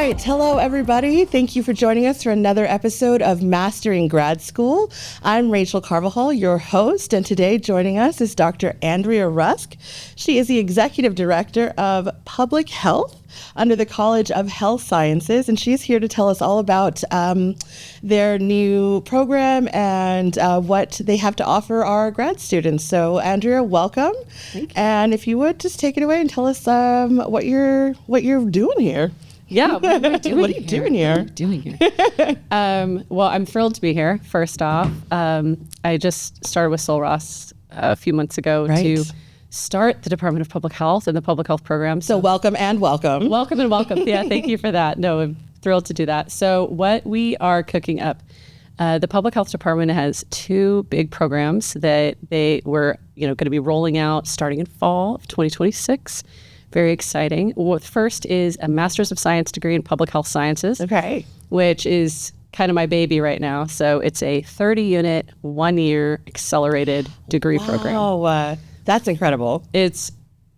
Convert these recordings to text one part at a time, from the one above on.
right. Hello, everybody. Thank you for joining us for another episode of Mastering Grad School. I'm Rachel Carvajal, your host, and today joining us is Dr. Andria Rusk. She is the Executive Director of Public Health under the College of Health Sciences, and she's here to tell us all about their new program and what they have to offer our grad students. So, Andria, welcome. Thank you. And if you would, just take it away and tell us what you're doing here. Yeah, what are you doing here? Well, I'm thrilled to be here, first off. I just started with Sul Ross a few months ago to start the Department of Public Health and the public health program. So welcome and welcome. Welcome and welcome. Yeah, thank you for that. No, I'm thrilled to do that. So what we are cooking up, the public health department has two big programs that they were going to be rolling out starting in fall of 2026. Very exciting. Well, first is a Master's of Science degree in Public Health Sciences, which is kind of my baby right now. So it's a 30-unit, 1-year accelerated degree program. Oh, that's incredible. It's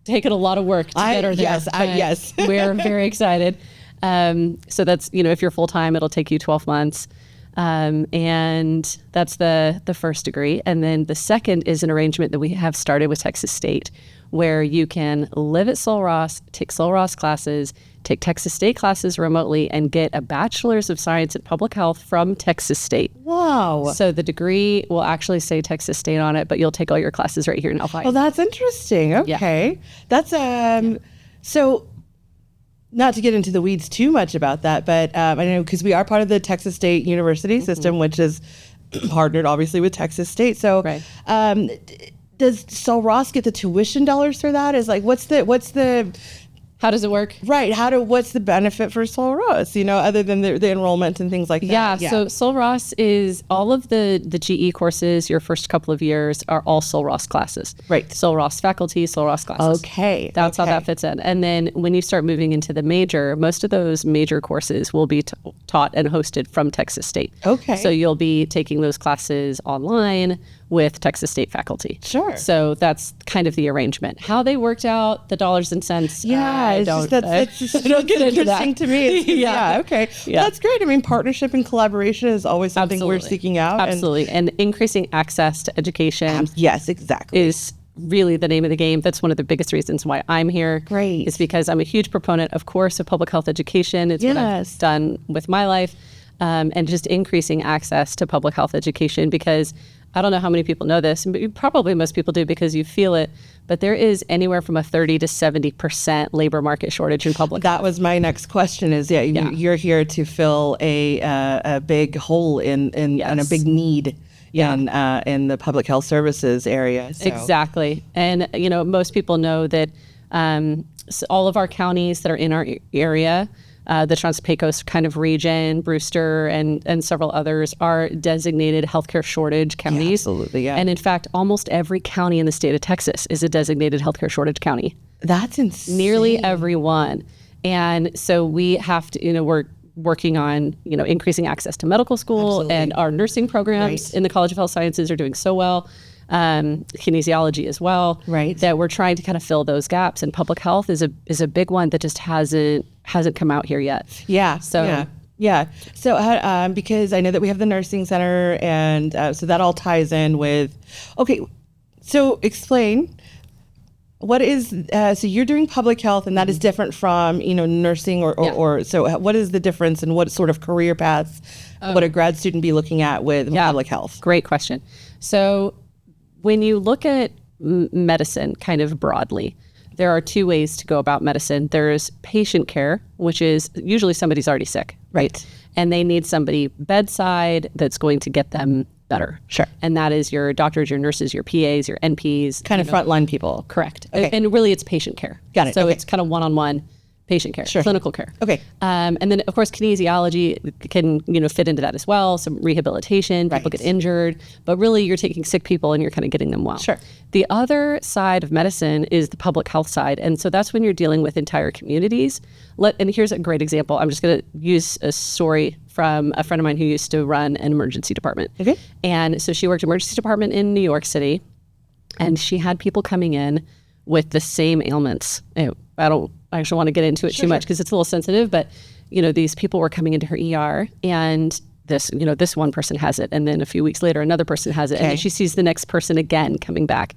taken a lot of work to get her there. Yes. We're very excited. So that's, if you're full-time, it'll take you 12 months. And that's the first degree. And then the second is an arrangement that we have started with Texas State, where you can live at Sul Ross, take Sul Ross classes, take Texas State classes remotely, and get a Bachelor's of Science in Public Health from Texas State. Wow. So the degree will actually say Texas State on it, but you'll take all your classes right here in Alpine. Oh, that's interesting. Okay. Yeah. That's, so not to get into the weeds too much about that, but I know because we are part of the Texas State University system, which is partnered obviously with Texas State. So, does Sul Ross get the tuition dollars for that? Is like, what's the how does it work? Right. What's the benefit for Sul Ross, other than the enrollment and things like that? Yeah. So Sul Ross is all of the GE courses, your first couple of years are all Sul Ross classes. Right. Sul Ross faculty, Sul Ross classes. Okay. That's how that fits in. And then when you start moving into the major, most of those major courses will be taught and hosted from Texas State. Okay. So you'll be taking those classes online with Texas State faculty. Sure. So that's kind of the arrangement. How they worked out, the dollars and cents. Yeah, don't get into that. To me. Okay. Yeah. That's great. I mean, partnership and collaboration is always something we're seeking out. Absolutely. And increasing access to education. Yes, exactly. Is really the name of the game. That's one of the biggest reasons why I'm here. Great. Is because I'm a huge proponent, of course, of public health education. It's what I've done with my life. And just increasing access to public health education, because I don't know how many people know this, but probably most people do because you feel it, but there is anywhere from a 30 to 70% labor market shortage in public health. That was my next question is, you're here to fill a big hole in and a big need in the public health services area. So. Exactly. And, most people know that all of our counties that are in our area, the Trans-Pecos kind of region, Brewster, and several others are designated healthcare shortage counties. Yeah, absolutely, yeah. And in fact, almost every county in the state of Texas is a designated healthcare shortage county. That's insane. Nearly every one. And so we have to, we're working on, increasing access to medical school, and our nursing programs in the College of Health Sciences are doing so well. Kinesiology as well, that we're trying to kind of fill those gaps, and public health is a big one that just hasn't come out here yet. So because I know that we have the nursing center, and so that all ties in with so explain what is so you're doing public health, and that is different from nursing or so what is the difference, and what sort of career paths would a grad student be looking at with public health? Great question. So when you look at medicine kind of broadly, there are two ways to go about medicine. There's patient care, which is usually somebody's already sick, right? And they need somebody bedside that's going to get them better. Sure. And that is your doctors, your nurses, your PAs, your NPs. Kind of frontline people. Correct. Okay. And really it's patient care. Got it. So it's kind of one-on-one patient care, clinical care. Okay. And then, of course, kinesiology can, fit into that as well. Some rehabilitation, people get injured, but really you're taking sick people and you're kind of getting them well. Sure. The other side of medicine is the public health side. And so that's when you're dealing with entire communities. And here's a great example. I'm just going to use a story from a friend of mine who used to run an emergency department. Okay. And so she worked emergency department in New York City, and she had people coming in with the same ailments. I don't actually want to get into it too much because it's a little sensitive, but these people were coming into her ER, and this one person has it, and then a few weeks later another person has it, and then she sees the next person again coming back.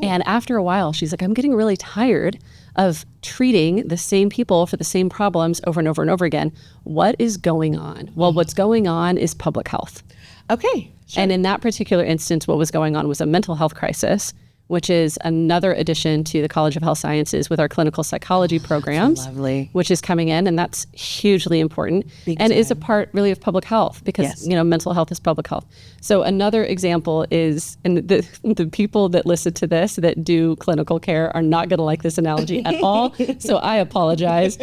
And after a while, she's like, I'm getting really tired of treating the same people for the same problems over and over and over again. What is going on? Well, what's going on is public health. Okay. Sure. And in that particular instance, what was going on was a mental health crisis, which is another addition to the College of Health Sciences with our clinical psychology programs, which is coming in, and that's hugely important and is a part really of public health because, mental health is public health. So another example is, and the people that listen to this that do clinical care are not going to like this analogy at all. So I apologize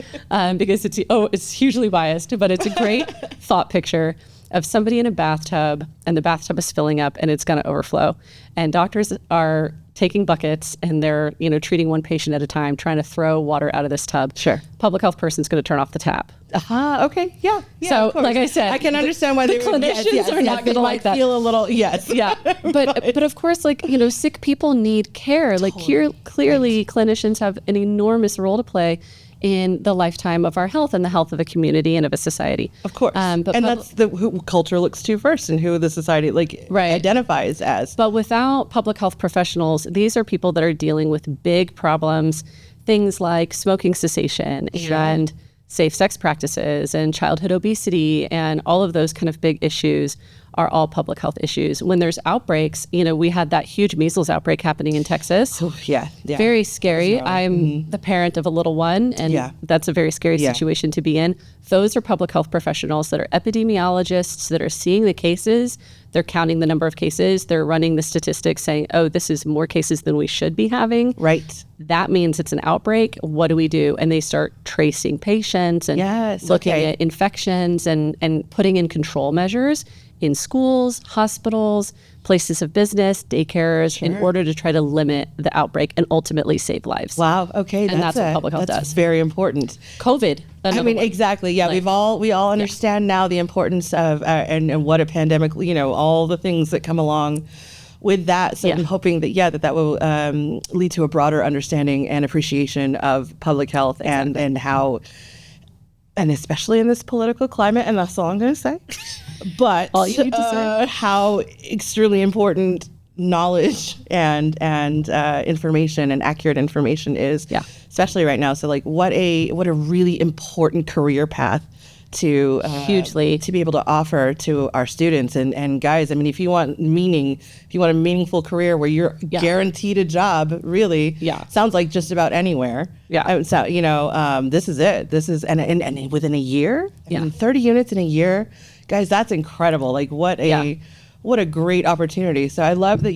because it's hugely biased, but it's a great thought picture of somebody in a bathtub, and the bathtub is filling up and it's going to overflow. And doctors are taking buckets and they're, treating one patient at a time, trying to throw water out of this tub. Sure. Public health person's going to turn off the tap. Okay. Yeah. So, like I said, I can understand why the clinicians are not going to like that. Feel a little, Yeah. But of course, sick people need care. Clearly, clinicians have an enormous role to play in the lifetime of our health and the health of a community and of a society. Of course. That's who culture looks to first and who the society identifies as. But without public health professionals, these are people that are dealing with big problems, things like smoking cessation and safe sex practices and childhood obesity, and all of those kind of big issues are all public health issues. When there's outbreaks, we had that huge measles outbreak happening in Texas. Very scary. I'm the parent of a little one, and that's a very scary situation to be in. Those are public health professionals that are epidemiologists that are seeing the cases. They're counting the number of cases. They're running the statistics saying, this is more cases than we should be having. Right. That means it's an outbreak. What do we do? And they start tracing patients and looking at infections and putting in control measures in schools, hospitals, places of business, daycares, in order to try to limit the outbreak and ultimately save lives. Wow. Okay. And that's what public health does. That's very important. COVID. Exactly. Yeah. We all understand now the importance of and what a pandemic, all the things that come along with that. So I'm hoping that, that will lead to a broader understanding and appreciation of public health and how, and especially in this political climate, and that's all I'm going to say. But all you need to say. How extremely important knowledge and information and accurate information is, especially right now. So what a really important career path to hugely to be able to offer to our students and guys. I mean, if you want a meaningful career where you're guaranteed a job, really, sounds like just about anywhere. So this is it. This is and within a year, 30 units in a year, guys, that's incredible. What a great opportunity. So I love that.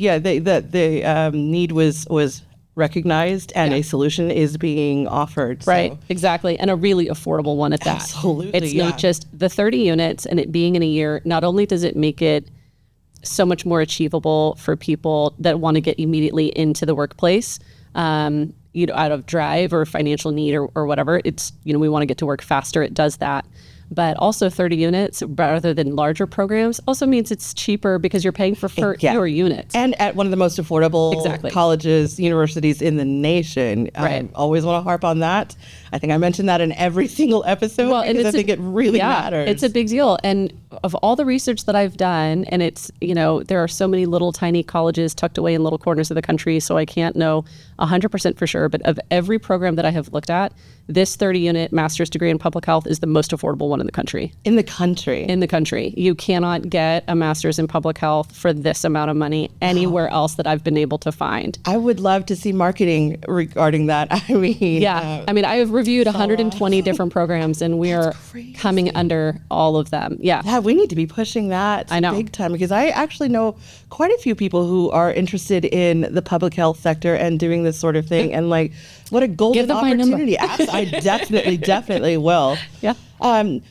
The need was recognized and a solution is being offered. Right, exactly. And a really affordable one at that. Absolutely. It's not just the 30 units and it being in a year. Not only does it make it so much more achievable for people that want to get immediately into the workplace, out of drive or financial need or whatever. It's, we want to get to work faster. It does that. But also 30 units rather than larger programs also means it's cheaper because you're paying for fewer units. And at one of the most affordable colleges, universities in the nation. Right. I always want to harp on that. I think I mentioned that in every single episode because I think it really matters. It's a big deal. And of all the research that I've done, and it's, there are so many little tiny colleges tucked away in little corners of the country, so I can't know 100% for sure. But of every program that I have looked at, this 30-unit master's degree in public health is the most affordable one in the country. In the country? In the country. You cannot get a master's in public health for this amount of money anywhere else that I've been able to find. I would love to see marketing regarding that. I I have reviewed 120 different programs and we are coming under all of them. Yeah, we need to be pushing that big time because I actually know quite a few people who are interested in the public health sector and doing this sort of thing. And what a golden opportunity. I definitely will. Yeah.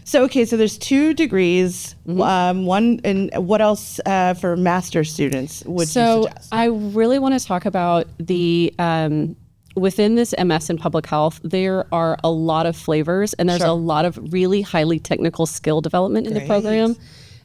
So there's 2 degrees. One, and what else for master's students would you suggest? I really want to talk about the within this MS in public health, there are a lot of flavors and there's a lot of really highly technical skill development in the program.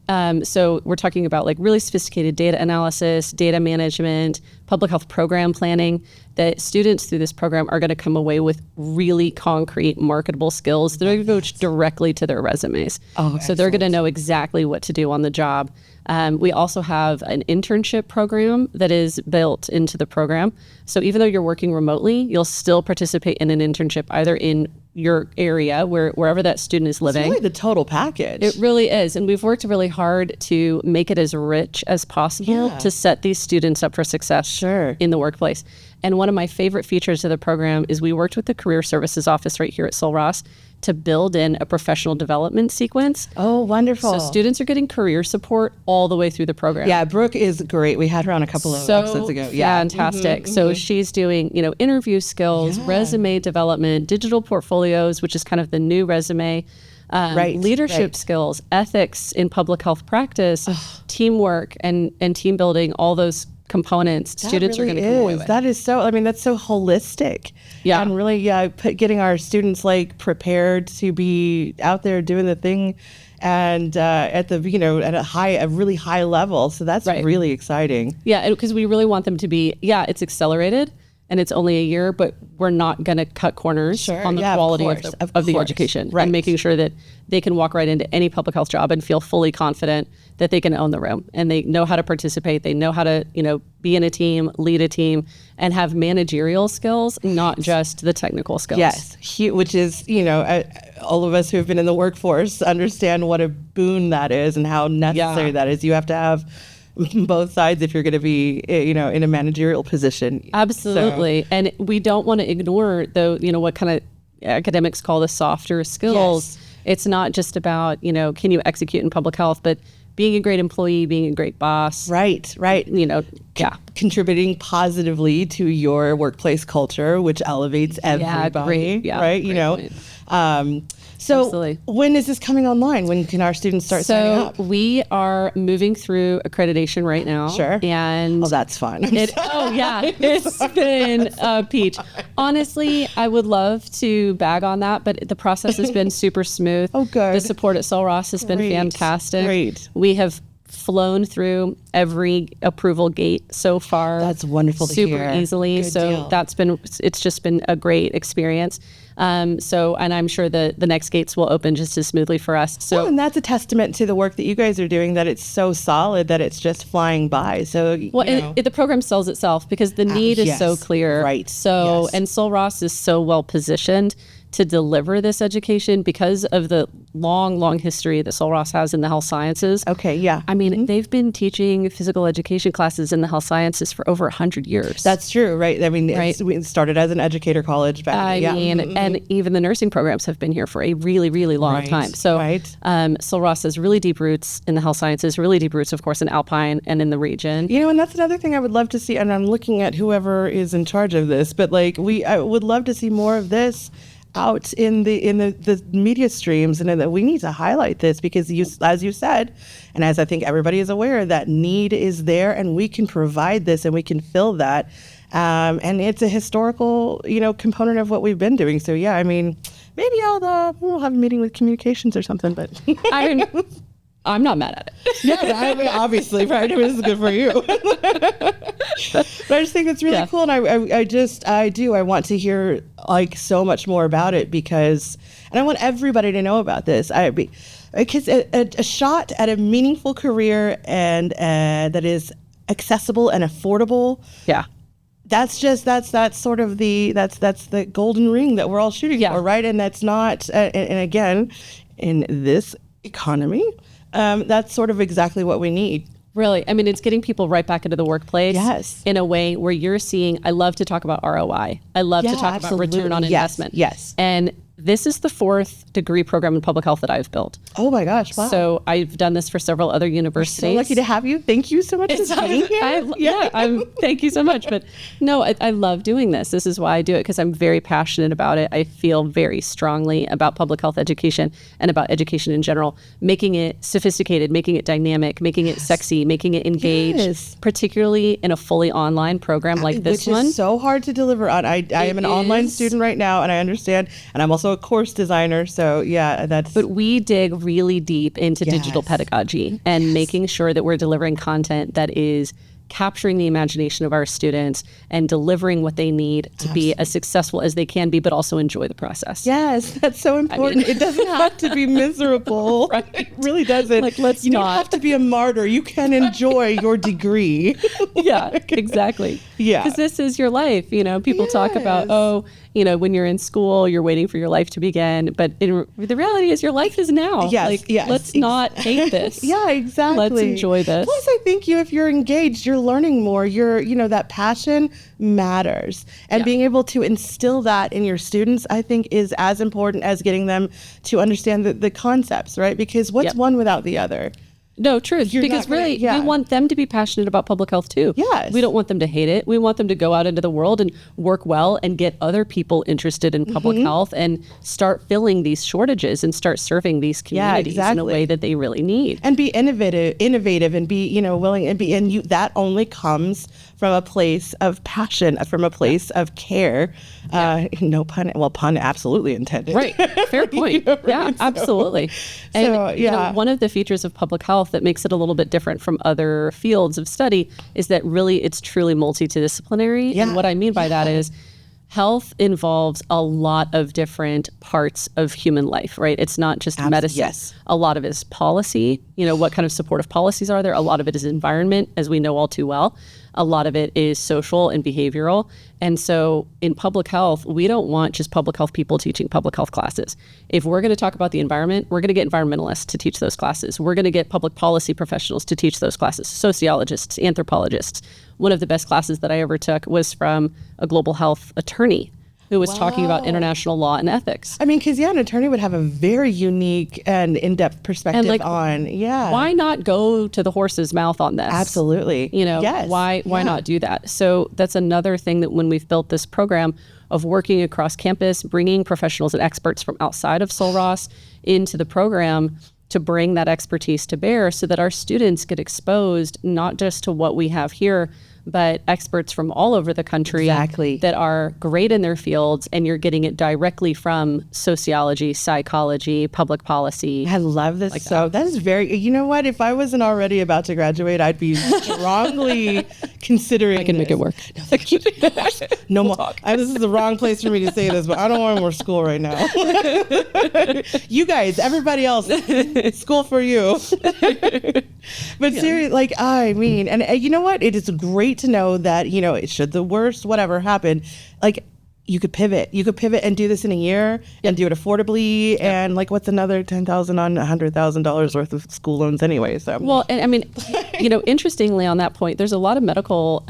So we're talking about like really sophisticated data analysis, data management, public health program planning, that students through this program are going to come away with really concrete, marketable skills that are going to go directly to their resumes. So they're going to know exactly what to do on the job. We also have an internship program that is built into the program. So even though you're working remotely, you'll still participate in an internship either in your area, wherever that student is living. It's really the total package. It really is. And we've worked really hard to make it as rich as possible to set these students up for success in the workplace. And one of my favorite features of the program is we worked with the Career Services Office right here at Sul Ross to build in a professional development sequence. Oh, wonderful. So students are getting career support all the way through the program. Yeah, Brooke is great. We had her on a couple of episodes ago. Yeah, fantastic. So she's doing, interview skills, resume development, digital portfolios, which is kind of the new resume, leadership skills, ethics in public health practice, teamwork and team building, all those components students really are going to come away with. That is so, that's so holistic. Yeah. And really, getting our students like prepared to be out there doing the thing and at the, at a really high level. So that's really exciting. Yeah, because we really want them to be, it's accelerated and it's only a year, but we're not going to cut corners on the quality of the education and making sure that they can walk right into any public health job and feel fully confident that they can own the room and they know how to participate. They know how to, be in a team, lead a team, and have managerial skills, not just the technical skills. Yes, which is, all of us who have been in the workforce understand what a boon that is and how necessary that is. You have to have both sides if you're going to be, in a managerial position. Absolutely. So. And we don't want to ignore, though, what kind of academics call the softer skills. Yes. It's not just about, can you execute in public health, but being a great employee, being a great boss. Right. Contributing positively to your workplace culture, which elevates everybody. Right. So absolutely. When is this coming online? When can our students start signing up? So we are moving through accreditation right now. Sure. And that's fun. It's been a peach. Honestly, I would love to bag on that, but the process has been super smooth. Oh, good. The support at Sul Ross has been fantastic. Great. We have flown through every approval gate so far. That's wonderful to hear. Super easily. Good deal. It's just been a great experience. And I'm sure the next gates will open just as smoothly for us. So, and that's a testament to the work that you guys are doing, that it's so solid that it's just flying by. So, the program sells itself because the need is so clear. Right. So, and Sul Ross is so well positioned to deliver this education because of the long history that Sul Ross has in the health sciences. Okay, yeah. They've been teaching physical education classes in the health sciences for over 100 years. That's true, right? We started as an educator college back then. And even the nursing programs have been here for a really, really long time. So Sul Ross has really deep roots in the health sciences, really deep roots, of course, in Alpine and in the region. And that's another thing I would love to see, and I'm looking at whoever is in charge of this, but I would love to see more of this out in the media streams, and that we need to highlight this because as you said, and as I think everybody is aware, that need is there and we can provide this and we can fill that. And it's a historical, component of what we've been doing. So maybe we'll have a meeting with communications or something, but I'm not mad at it. Yeah, obviously, right? This is good for you. But I just think it's really cool, and I want to hear so much more about it and I want everybody to know about this. Because a shot at a meaningful career and that is accessible and affordable. Yeah. That's sort of the golden ring that we're all shooting for, right? And that's not, and again, in this economy, that's sort of exactly what we need. Really. It's getting people right back into the workplace in a way where you're seeing, I love to talk about ROI. I love to talk about return on investment. Yes. And this is the 4th degree program in public health that I've built. Oh my gosh, wow. So I've done this for several other universities. We're so lucky to have you. Thank you so much for being here. Thank you so much. But no, I love doing this. This is why I do it, because I'm very passionate about it. I feel very strongly about public health education and about education in general, making it sophisticated, making it dynamic, making it sexy, making it engaged, particularly in a fully online program like this one. Which is so hard to deliver on. I am an online student right now, and I understand, and I'm also also a course designer. So yeah, But we dig really deep into digital pedagogy and making sure that we're delivering content that is capturing the imagination of our students and delivering what they need to be as successful as they can be, but also enjoy the process. Yes, that's so important. It doesn't have to be miserable. Right. It really doesn't. Like, let's you not. don't have to be a martyr. You can enjoy your degree. Yeah, exactly. Yeah. Because this is your life. You know, people talk about, when you're in school, you're waiting for your life to begin. But the reality is your life is now. Yes, Let's not hate this. Yeah, exactly. Let's enjoy this. Plus, I think if you're engaged, you're learning more. That passion matters. And being able to instill that in your students, I think, is as important as getting them to understand the concepts, right? Because what's one without the other? No, truth. Because really, we want them to be passionate about public health too. Yes. We don't want them to hate it. We want them to go out into the world and work well and get other people interested in public health and start filling these shortages and start serving these communities in a way that they really need. And be innovative and be, willing and that only comes from a place of passion, from a place of care. No pun, pun absolutely intended. Right. Fair point. Absolutely. And one of the features of public health that makes it a little bit different from other fields of study is that really it's truly multidisciplinary. And what I mean by that is health involves a lot of different parts of human life, right? It's not just medicine. Yes. A lot of it is policy. What kind of supportive policies are there? A lot of it is environment, as we know all too well. A lot of it is social and behavioral. And so in public health, we don't want just public health people teaching public health classes. If we're going to talk about the environment, we're going to get environmentalists to teach those classes. We're going to get public policy professionals to teach those classes, sociologists, anthropologists. One of the best classes that I ever took was from a global health attorney who was talking about international law and ethics. I mean, because an attorney would have a very unique and in-depth perspective on, why not go to the horse's mouth on this? Absolutely. Why not do that? So that's another thing that when we've built this program of working across campus, bringing professionals and experts from outside of Sul Ross into the program to bring that expertise to bear so that our students get exposed not just to what we have here, but experts from all over the country that are great in their fields, and you're getting it directly from sociology, psychology, public policy. I love this. That is very, you know what? If I wasn't already about to graduate, I'd be strongly considering I can make it work. No, thank you. No more. This is the wrong place for me to say this, but I don't want more school right now. You guys, everybody else, school for you. But seriously, I mean, and you know what? It is great to know that, should the worst, whatever happen, you could pivot. You could pivot and do this in a year and do it affordably. And what's another $10,000 on $100,000 worth of school loans anyway? So well, and I mean, interestingly on that point, there's a lot of medical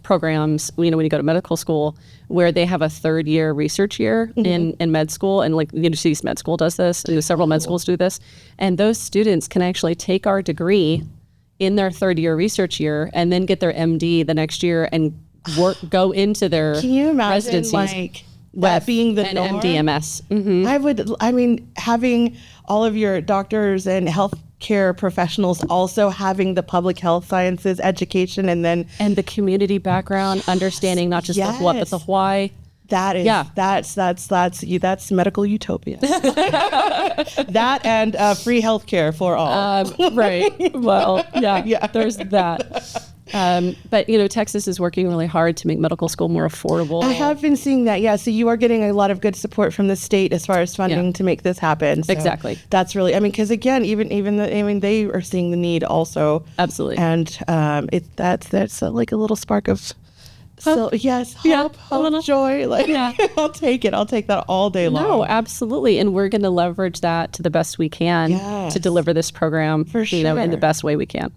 programs, when you go to medical school, where they have a third year research year in med school, and the University Med School does this. Several med schools do this, and those students can actually take our degree in their third year research year and then get their MD the next year and go into their Can you imagine residencies that being the norm? MDMS. Having all of your doctors and healthcare professionals also having the public health sciences education and the community background, understanding not just the what but the why. That is, that's medical utopia. That and free healthcare for all. Right. Well, there's that. But Texas is working really hard to make medical school more affordable. I have been seeing that. Yeah. So you are getting a lot of good support from the state as far as funding to make this happen. So exactly. That's really, because again, they are seeing the need also. Absolutely. And that's like a little spark of hope, joy. I'll take it. I'll take that all day long. No, absolutely. And we're going to leverage that to the best we can to deliver this program, for sure, in the best way we can.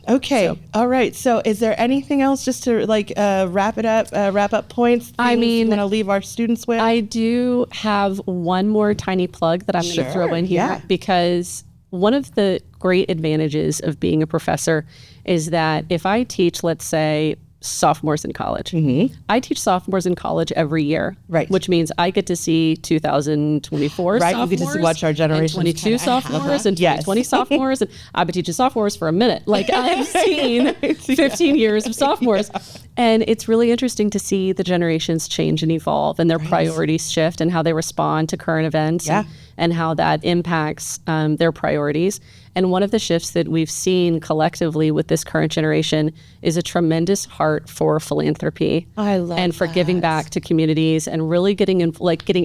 Okay. So. All right. So is there anything else just to wrap up points? I mean, you want to leave our students with? I do have one more tiny plug that I'm going to throw in here because one of the great advantages of being a professor is that if I teach, let's say, sophomores in college. Mm-hmm. I teach sophomores in college every year, right? Which means I get to see 2024 right. sophomores, You get to watch our generation, 22 sophomores, and 20 sophomores, and I've been teaching sophomores for a minute. Like I've seen 15 years of sophomores, and it's really interesting to see the generations change and evolve, and their priorities shift, and how they respond to current events, and how that impacts their priorities. And one of the shifts that we've seen collectively with this current generation is a tremendous heart for philanthropy. I love and for giving back to communities and really getting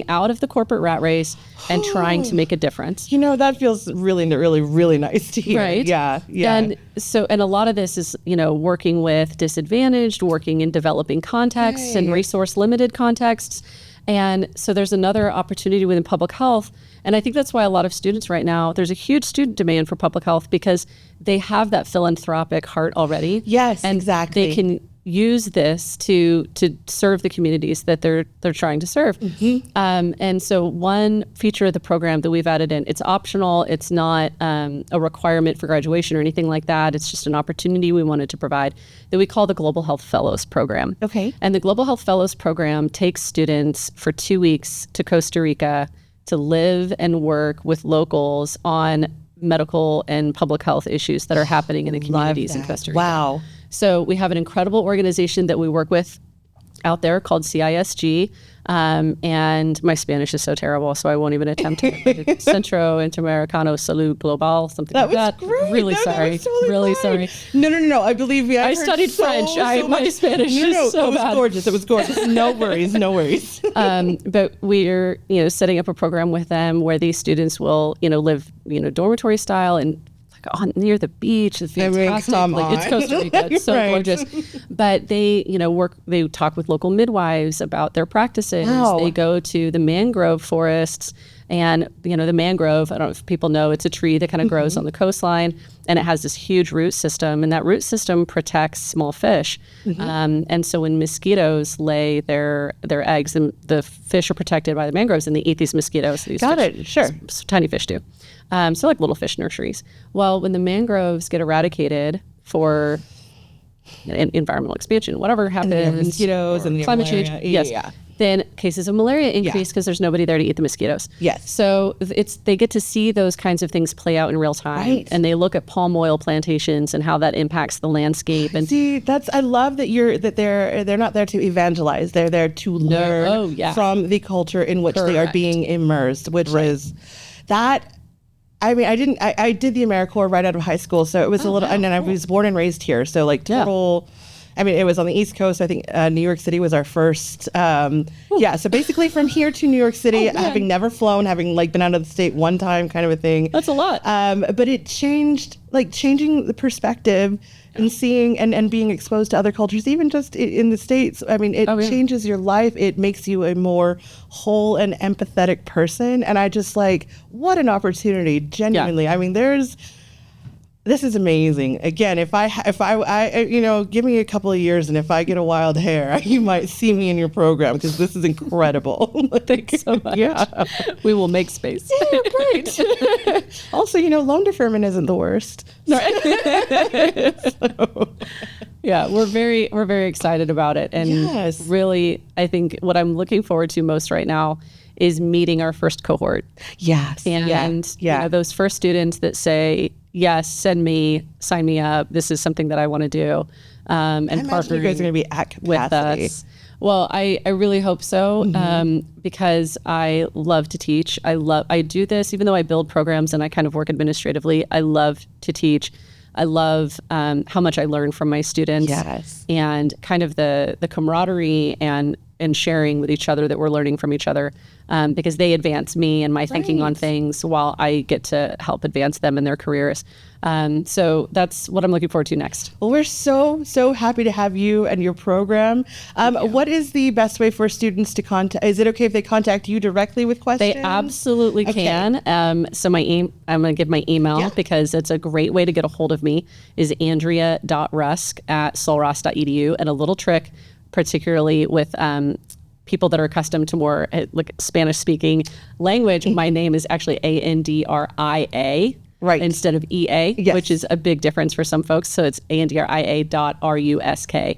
out of the corporate rat race and trying to make a difference. You know, that feels really, really, really nice to hear. Right. Yeah. And a lot of this is, working with disadvantaged, working in developing contexts and resource limited contexts. And so there's another opportunity within public health. And I think that's why a lot of students right now, there's a huge student demand for public health because they have that philanthropic heart already. Yes, and exactly. They can use this to serve the communities that they're trying to serve. Mm-hmm. And so one feature of the program that we've added in, it's optional. It's not a requirement for graduation or anything like that. It's just an opportunity we wanted to provide that we call the Global Health Fellows Program. Okay. And the Global Health Fellows Program takes students for 2 weeks to Costa Rica to live and work with locals on medical and public health issues that are happening in the communities in Costa Rica. Wow. So we have an incredible organization that we work with out there called CISG. And my Spanish is so terrible, so I won't even attempt it. Centro Interamericano Salud Global, something like that. Great. Really sorry. Totally sorry. No. I believe me. I studied French. My Spanish is so bad. It was gorgeous. No worries. But we're, setting up a program with them where these students will, live, dormitory style and near the beach. It's fantastic. It's Costa Rica. It's so gorgeous. But they, they talk with local midwives about their practices. Wow. They go to the mangrove forests. And, the mangrove, I don't know if people know, it's a tree that kind of grows on the coastline, and it has this huge root system, and that root system protects small fish. And so when mosquitoes lay their eggs, the fish are protected by the mangroves, and they eat these mosquitoes. Got it. Sure. Tiny fish do. So like little fish nurseries. Well, when the mangroves get eradicated for environmental expansion, whatever happens, and the mosquitoes and the climate malaria. change, then cases of malaria increase because there's nobody there to eat the mosquitoes. Yes. So they get to see those kinds of things play out in real time, and they look at palm oil plantations and how that impacts the landscape. And see, I love that they're not there to evangelize. They're there to learn from the culture in which they are being immersed, which is that. I mean, I did the AmeriCorps right out of high school, so it was a little, and then I was born and raised here. So like total, I mean, it was on the East Coast. I think New York City was our first. So basically from here to New York City, having never flown, having been out of the state one time kind of a thing. That's a lot. But it changing the perspective and seeing and being exposed to other cultures, even just in the States. I mean, it changes your life. It makes you a more whole and empathetic person. And I just what an opportunity, genuinely. I mean, this is amazing. Again, if I give me a couple of years, and if I get a wild hair, you might see me in your program, because this is incredible. Thanks so much. Yeah, we will make space. Yeah, great. Also, loan deferment isn't the worst. Yeah, we're very excited about it, and really, I think what I'm looking forward to most right now is meeting our first cohort. Yes, and those first students that say, yes, sign me up. This is something that I want to do. And partnering you guys are going to be at capacity with us. Well, I really hope so, because I love to teach. I do this, even though I build programs and I kind of work administratively. I love to teach. I love how much I learn from my students, and kind of the camaraderie and sharing with each other that we're learning from each other, because they advance me and my thinking on things while I get to help advance them in their careers. So that's what I'm looking forward to next. Well, we're so happy to have you and your program. What is the best way for students to contact? Is it okay if they contact you directly with questions? They absolutely can. So I'm going to give my email because it's a great way to get a hold of me, is andria.rusk@sulross.edu. And a little trick, particularly with people that are accustomed to more Spanish speaking language, my name is actually Andria. Right. instead of EA, Yes. which is a big difference for some folks. So it's andria.rusk at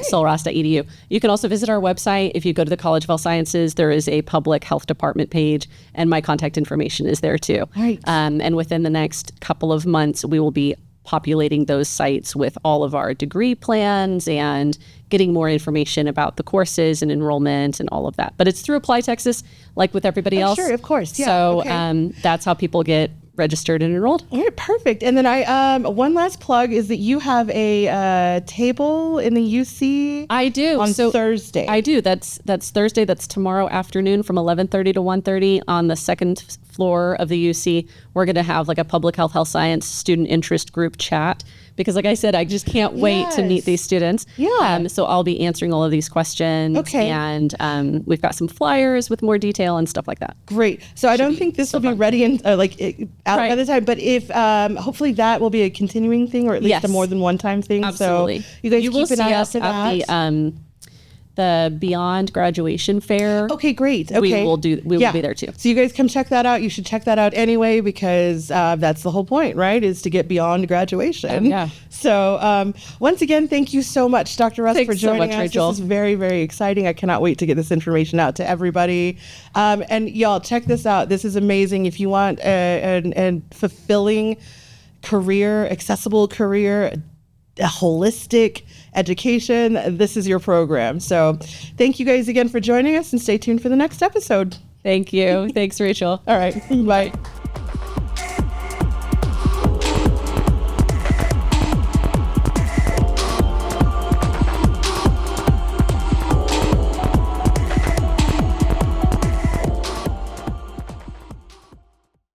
sulross.edu. You can also visit our website. If you go to the College of Health Sciences, there is a public health department page, and my contact information is there too. Right. And within the next couple of months, we will be populating those sites with all of our degree plans and getting more information about the courses and enrollment and all of that. But it's through Apply Texas, like with everybody else. Sure, of course. Yeah. So Okay. that's how people get registered and enrolled. All right, perfect. And then one last plug is that you have a table in the UC. I do. On Thursday. I do. That's Thursday. That's tomorrow afternoon from 11:30 to 1:30 on the second floor of the UC. We're going to have like a public health science student interest group chat because, like I said, I just can't wait to meet these students. Yeah. So I'll be answering all of these questions. Okay. And we've got some flyers with more detail and stuff like that. Great. So I don't think this will be ready and out by Right. the time, but if hopefully that will be a continuing thing or at least Yes. a more than one time thing. Absolutely. So you guys will keep an see eye out us for that. at the Beyond Graduation Fair. Okay, great. Okay. We will be there too. So you guys come check that out. You should check that out anyway because that's the whole point, right? Is to get beyond graduation. Yeah. So once again, thank you so much, Dr. Rusk, Thanks for joining so much, us. Rachel. This is very, very exciting. I cannot wait to get this information out to everybody. And y'all, check this out. This is amazing. If you want a fulfilling career, accessible career, a holistic education, this is your program. So thank you guys again for joining us and stay tuned for the next episode. Thank you. Thanks, Rachel. All right. Bye.